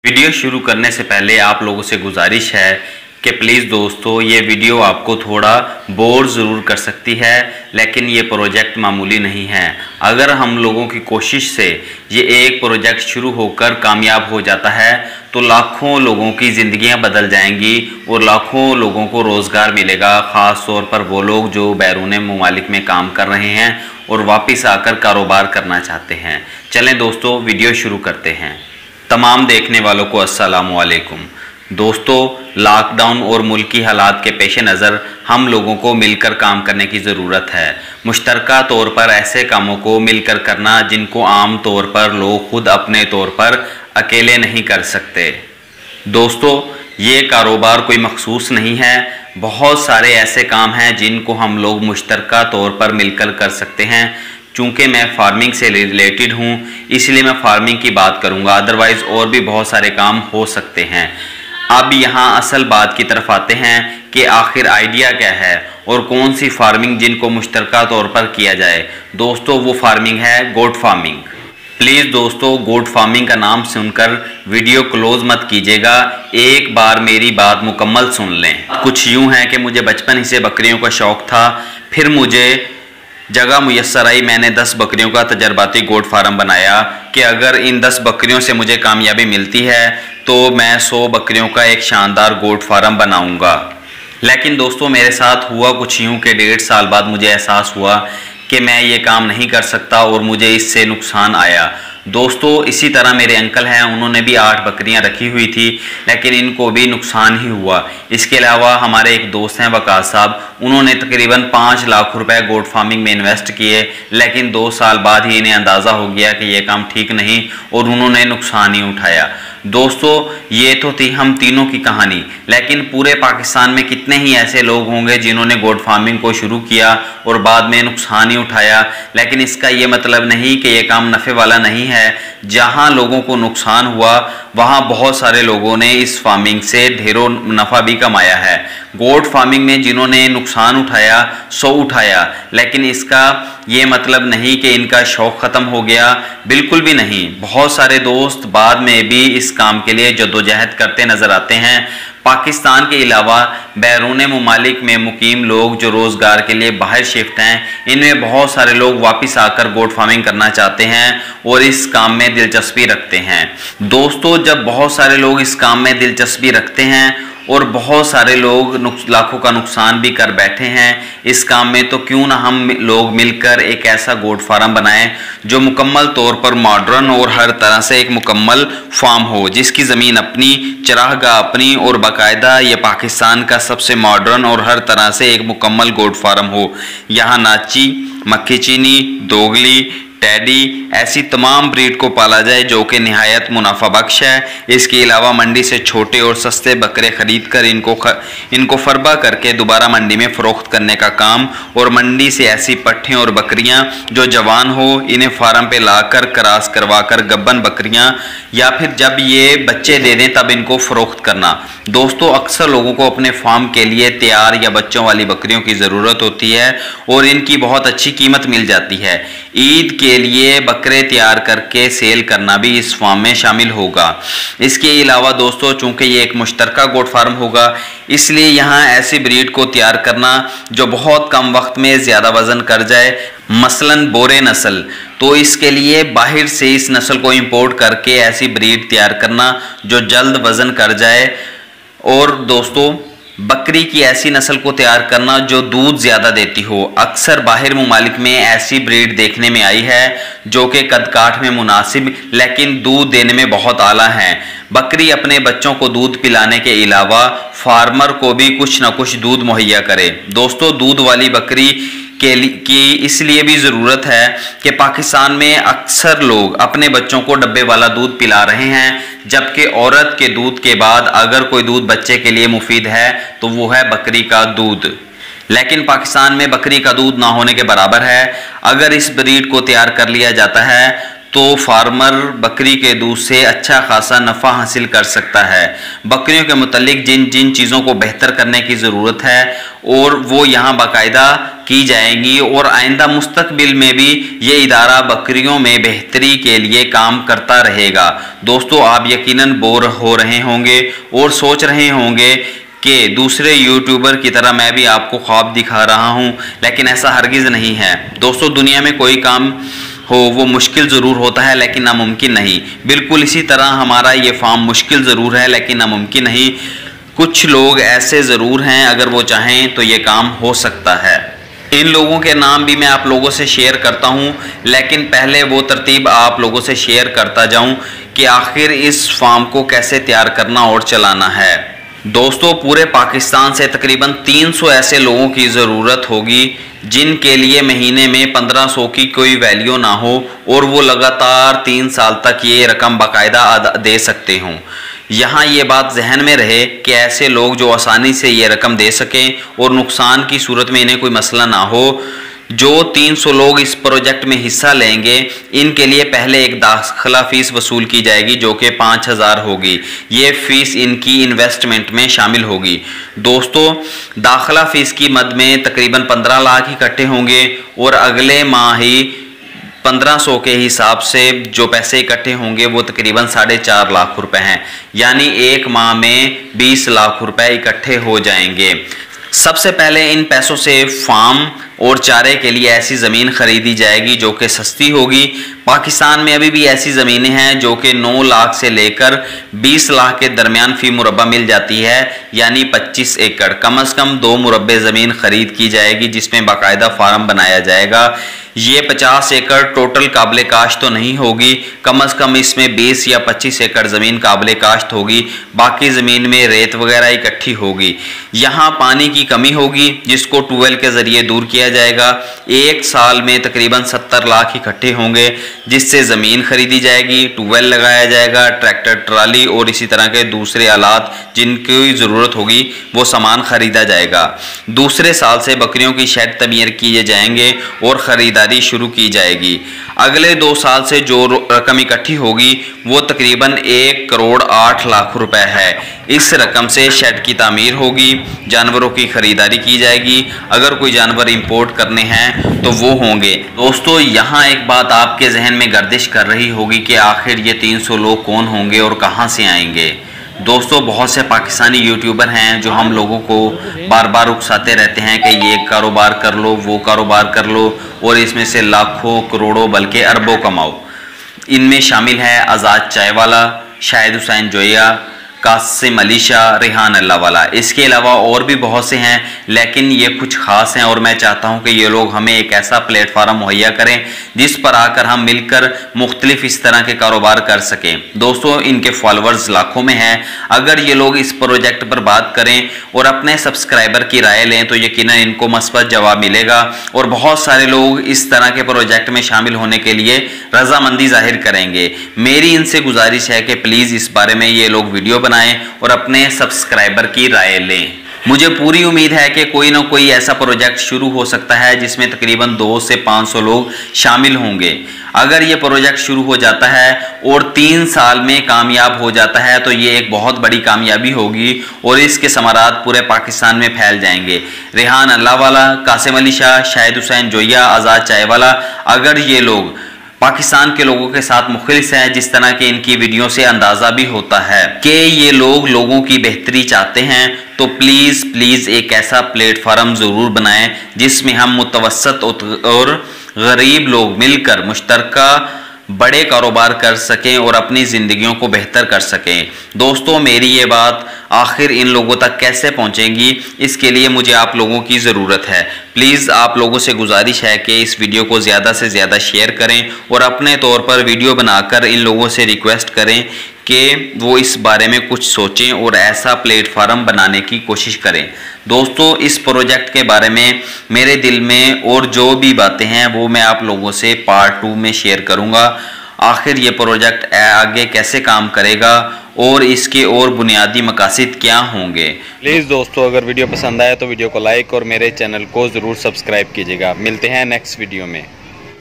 Video शुरू करने से पहले आप लोगों से गुजारिश है कि प्लीज़ दोस्तों ये वीडियो आपको थोड़ा बोर ज़रूर कर सकती है, लेकिन ये प्रोजेक्ट मामूली नहीं है। अगर हम लोगों की कोशिश से ये एक प्रोजेक्ट शुरू होकर कामयाब हो जाता है तो लाखों लोगों की ज़िंदगियां बदल जाएंगी और लाखों लोगों को रोज़गार मिलेगा। ख़ास तौर पर वो लोग जो बैरून मुमालिक में काम कर रहे हैं और वापस आकर कारोबार करना चाहते हैं। चलें दोस्तों वीडियो शुरू करते हैं। तमाम देखने वालों को अस्सलामु अलैकुम। दोस्तों, लॉकडाउन और मुल्की हालात के पेश नज़र हम लोगों को मिलकर काम करने की ज़रूरत है। मुश्तरका तौर पर ऐसे कामों को मिलकर करना जिनको आम तौर पर लोग खुद अपने तौर पर अकेले नहीं कर सकते। दोस्तों, ये कारोबार कोई मखसूस नहीं है। बहुत सारे ऐसे काम हैं जिनको हम लोग मुश्तरका तौर पर मिलकर कर सकते हैं। चूँकि मैं फार्मिंग से रिलेटेड हूँ इसलिए मैं फार्मिंग की बात करूँगा, अदरवाइज़ और भी बहुत सारे काम हो सकते हैं। अब यहाँ असल बात की तरफ आते हैं कि आखिर आइडिया क्या है और कौन सी फार्मिंग जिनको मुश्तरका तौर पर किया जाए। दोस्तों, वो फार्मिंग है गोट फार्मिंग। प्लीज़ दोस्तों, गोट फार्मिंग का नाम सुनकर वीडियो क्लोज मत कीजिएगा, एक बार मेरी बात मुकम्मल सुन लें। कुछ यूँ है कि मुझे बचपन ही से बकरियों का शौक़ था, फिर मुझे जगह मुयस्सर आई, मैंने 10 बकरियों का तजर्बाती गोट फार्म बनाया कि अगर इन 10 बकरियों से मुझे कामयाबी मिलती है तो मैं 100 बकरियों का एक शानदार गोट फार्म बनाऊंगा। लेकिन दोस्तों, मेरे साथ हुआ कुछ यूँ कि 1.5 साल बाद मुझे एहसास हुआ कि मैं ये काम नहीं कर सकता और मुझे इससे नुकसान आया। दोस्तों, इसी तरह मेरे अंकल हैं, उन्होंने भी 8 बकरियां रखी हुई थी, लेकिन इनको भी नुकसान ही हुआ। इसके अलावा हमारे एक दोस्त हैं वकास साहब, उन्होंने तकरीबन 5 लाख रुपए गोट फार्मिंग में इन्वेस्ट किए, लेकिन 2 साल बाद ही इन्हें अंदाज़ा हो गया कि यह काम ठीक नहीं और उन्होंने नुकसान ही उठाया। दोस्तों, ये तो थी हम तीनों की कहानी, लेकिन पूरे पाकिस्तान में कितने ही ऐसे लोग होंगे जिन्होंने गोट फार्मिंग को शुरू किया और बाद में नुकसान ही उठाया। लेकिन इसका ये मतलब नहीं कि ये काम नफ़े वाला नहीं है। जहां लोगों को नुकसान हुआ वहां बहुत सारे लोगों ने इस फार्मिंग से ढेरों नफ़ा भी कमाया है। गोट फार्मिंग में जिन्होंने नुकसान उठाया सो उठाया, लेकिन इसका ये मतलब नहीं कि इनका शौक़ ख़त्म हो गया, बिल्कुल भी नहीं। बहुत सारे दोस्त बाद में भी इस काम के लिए जद्दोजहद करते नज़र आते हैं। पाकिस्तान के अलावा बैरून मुमालिक में मुकीम लोग जो रोज़गार के लिए बाहर शिफ्ट हैं, इनमें बहुत सारे लोग वापस आकर गोट फार्मिंग करना चाहते हैं और इस काम में दिलचस्पी रखते हैं। दोस्तों, जब बहुत सारे लोग इस काम में दिलचस्पी रखते हैं और बहुत सारे लोग लाखों का नुकसान भी कर बैठे हैं इस काम में, तो क्यों ना हम लोग मिलकर एक ऐसा गोट फार्म बनाएं जो मुकम्मल तौर पर मॉडर्न और हर तरह से एक मुकम्मल फार्म हो, जिसकी ज़मीन अपनी, चरागाह अपनी और बाकायदा ये पाकिस्तान का सबसे मॉडर्न और हर तरह से एक मुकम्मल गोट फार्म हो। यहाँ नाची, मक्खी चीनी, दोगली, टैडी, ऐसी तमाम ब्रीड को पाला जाए जो कि निहायत मुनाफा बख्श है। इसके अलावा मंडी से छोटे और सस्ते बकरे खरीद कर इनको फरबा करके दोबारा मंडी में फ़रोख्त करने का काम, और मंडी से ऐसी पट्ठें और बकरियां जो जवान हो इन्हें फार्म पे लाकर क्रॉस करवा कर गब्बन बकरियां, या फिर जब ये बच्चे दे दें तब इनको फ़रोख्त करना। दोस्तों, अक्सर लोगों को अपने फार्म के लिए तैयार या बच्चों वाली बकरियों की ज़रूरत होती है और इनकी बहुत अच्छी कीमत मिल जाती है। ईद के लिए बकरे तैयार करके सेल करना भी इस फार्म में शामिल होगा। इसके अलावा दोस्तों, चूंकि ये एक मुश्तरका गोट फार्म होगा, इसलिए यहाँ ऐसी ब्रीड को तैयार करना जो बहुत कम वक्त में ज़्यादा वज़न कर जाए, मसलन बोरे नस्ल, तो इसके लिए बाहर से इस नस्ल को इंपोर्ट करके ऐसी ब्रीड तैयार करना जो जल्द वज़न कर जाए। और दोस्तों, बकरी की ऐसी नस्ल को तैयार करना जो दूध ज़्यादा देती हो। अक्सर बाहर मुमालिक में ऐसी ब्रीड देखने में आई है जो कि कद काठ में मुनासिब लेकिन दूध देने में बहुत आला है। बकरी अपने बच्चों को दूध पिलाने के अलावा फार्मर को भी कुछ ना कुछ दूध मुहैया करे। दोस्तों, दूध वाली बकरी की इसलिए भी ज़रूरत है कि पाकिस्तान में अक्सर लोग अपने बच्चों को डब्बे वाला दूध पिला रहे हैं, जबकि औरत के दूध के बाद अगर कोई दूध बच्चे के लिए मुफीद है तो वो है बकरी का दूध। लेकिन पाकिस्तान में बकरी का दूध ना होने के बराबर है। अगर इस ब्रीड को तैयार कर लिया जाता है तो फार्मर बकरी के दूध से अच्छा खासा नफ़ा हासिल कर सकता है। बकरियों के मुतालिक जिन जिन चीज़ों को बेहतर करने की ज़रूरत है और वो यहाँ बाकायदा की जाएंगी और आइंदा मुस्तकबिल में भी ये इदारा बकरियों में बेहतरी के लिए काम करता रहेगा। दोस्तों, आप यकीनन बोर हो रहे होंगे और सोच रहे होंगे कि दूसरे यूट्यूबर की तरह मैं भी आपको ख्वाब दिखा रहा हूँ, लेकिन ऐसा हरगिज़ नहीं है। दोस्तों, दुनिया में कोई काम हो वो मुश्किल ज़रूर होता है लेकिन नामुमकिन नहीं। बिल्कुल इसी तरह हमारा ये फार्म मुश्किल ज़रूर है लेकिन नामुमकिन नहीं। कुछ लोग ऐसे ज़रूर हैं, अगर वो चाहें तो ये काम हो सकता है। इन लोगों के नाम भी मैं आप लोगों से शेयर करता हूं, लेकिन पहले वो तरतीब आप लोगों से शेयर करता जाऊं कि आखिर इस फार्म को कैसे तैयार करना और चलाना है। दोस्तों, पूरे पाकिस्तान से तकरीबन 300 ऐसे लोगों की ज़रूरत होगी जिनके लिए महीने में 1500 की कोई वैल्यू ना हो और वो लगातार 3 साल तक ये रकम बाकायदा दे सकते हों। यहाँ ये बात जहन में रहे कि ऐसे लोग जो आसानी से ये रकम दे सकें और नुकसान की सूरत में इन्हें कोई मसला ना हो। जो 300 लोग इस प्रोजेक्ट में हिस्सा लेंगे, इनके लिए पहले एक दाखिला फ़ीस वसूल की जाएगी जो कि 5000 होगी। ये फ़ीस इनकी इन्वेस्टमेंट में शामिल होगी। दोस्तों, दाखिला फ़ीस की मद में तकरीबन 15 लाख इकट्ठे होंगे और अगले माह ही 1500 के हिसाब से जो पैसे इकट्ठे होंगे वो तकरीबन 4.5 लाख रुपए हैं, यानी एक माह में 20 लाख रुपए इकट्ठे हो जाएंगे। सबसे पहले इन पैसों से फार्म और चारे के लिए ऐसी ज़मीन खरीदी जाएगी जो कि सस्ती होगी। पाकिस्तान में अभी भी ऐसी ज़मीनें हैं जो कि 9 लाख से लेकर 20 लाख के दरमियान फ़ी मुरब्बा मिल जाती है, यानी 25 एकड़। कम अज़ कम 2 मुरब्बे ज़मीन खरीद की जाएगी जिसमें बाकायदा फार्म बनाया जाएगा। ये 50 एकड़ टोटल काबिल काश्त तो नहीं होगी, कम अज़ कम इसमें 20 या 25 एकड़ ज़मीन काबिल काश्त होगी। बाकी ज़मीन में रेत वगैरह इकट्ठी होगी। यहाँ पानी की कमी होगी जिसको ट्यूबवेल के ज़रिए दूर किया जाएगा। एक साल में तकरीबन 70 लाख इकट्ठे होंगे जिससे ज़मीन खरीदी जाएगी, ट्यूबवेल लगाया जाएगा, ट्रैक्टर ट्राली और इसी तरह के दूसरे आलात जिनकी ज़रूरत होगी वो सामान खरीदा जाएगा। दूसरे साल से बकरियों की शेड तमीर किए जाएंगे और ख़रीदारी शुरू की जाएगी। अगले 2 साल से जो रकम इकट्ठी होगी वो तकरीबन 1 करोड़ 8 लाख रुपए है। इस रकम से शेड की तामीर होगी, जानवरों की खरीदारी की जाएगी। अगर कोई जानवर इंपोर्ट करने हैं तो वो होंगे। दोस्तों, यहाँ एक बात आपके जहन में गर्दिश कर रही होगी कि आखिर ये 300 लोग कौन होंगे और कहाँ से आएंगे। दोस्तों, बहुत से पाकिस्तानी यूट्यूबर हैं जो हम लोगों को बार बार उकसाते रहते हैं कि ये कारोबार कर लो, वो कारोबार कर लो और इसमें से लाखों करोड़ों बल्कि अरबों कमाओ। इनमें शामिल है आज़ाद चाय वाला, शाहिद हुसैन जोया, कासिम अली शाह, रेहान अल्लाह वाला। इसके अलावा और भी बहुत से हैं, लेकिन ये कुछ ख़ास हैं और मैं चाहता हूं कि ये लोग हमें एक ऐसा प्लेटफार्म मुहैया करें जिस पर आकर हम मिलकर मुख्तलिफ इस तरह के कारोबार कर सकें। दोस्तों, इनके फॉलोअर्स लाखों में हैं। अगर ये लोग इस प्रोजेक्ट पर बात करें और अपने सब्सक्राइबर की राय लें तो यकीनन इनको मस्बत जवाब मिलेगा और बहुत सारे लोग इस तरह के प्रोजेक्ट में शामिल होने के लिए रजामंदी जाहिर करेंगे। मेरी इनसे गुजारिश है कि प्लीज़ इस बारे में ये लोग वीडियो बनाएं और अपने सब्सक्राइबर की राय लें। मुझे पूरी उम्मीद है कि कोई ना कोई ऐसा प्रोजेक्ट शुरू हो सकता है जिसमें तकरीबन 200 से 500 लोग शामिल होंगे। अगर ये प्रोजेक्ट शुरू हो जाता है और 3 साल में कामयाब हो जाता है तो ये एक बहुत बड़ी कामयाबी होगी और इसके समारात पूरे पाकिस्तान में फैल जाएंगे। रेहान अल्लाह वाला, कासिम अली शाह, शाहिद हुसैन जोया, आज़ाद चाय वाला, अगर ये लोग पाकिस्तान के लोगों के साथ मुखलिस हैं, जिस तरह के इनकी वीडियो से अंदाज़ा भी होता है कि ये लोग लोगों की बेहतरी चाहते हैं, तो प्लीज़ एक ऐसा प्लेटफार्म ज़रूर बनाएं जिसमें हम मुतवस्सत और गरीब लोग मिलकर मुश्तरका बड़े कारोबार कर सकें और अपनी ज़िंदगियों को बेहतर कर सकें। दोस्तों, मेरी ये बात आखिर इन लोगों तक कैसे पहुंचेंगी, इसके लिए मुझे आप लोगों की ज़रूरत है। प्लीज़ आप लोगों से गुजारिश है कि इस वीडियो को ज़्यादा से ज़्यादा शेयर करें और अपने तौर पर वीडियो बनाकर इन लोगों से रिक्वेस्ट करें कि वो इस बारे में कुछ सोचें और ऐसा प्लेटफार्म बनाने की कोशिश करें। दोस्तों, इस प्रोजेक्ट के बारे में मेरे दिल में और जो भी बातें हैं वो मैं आप लोगों से पार्ट 2 में शेयर करूंगा। आखिर ये प्रोजेक्ट आगे कैसे काम करेगा और इसके और बुनियादी मकासद क्या होंगे। प्लीज़ दोस्तों, अगर वीडियो पसंद आए तो वीडियो को लाइक और मेरे चैनल को ज़रूर सब्सक्राइब कीजिएगा। मिलते हैं नेक्स्ट वीडियो में।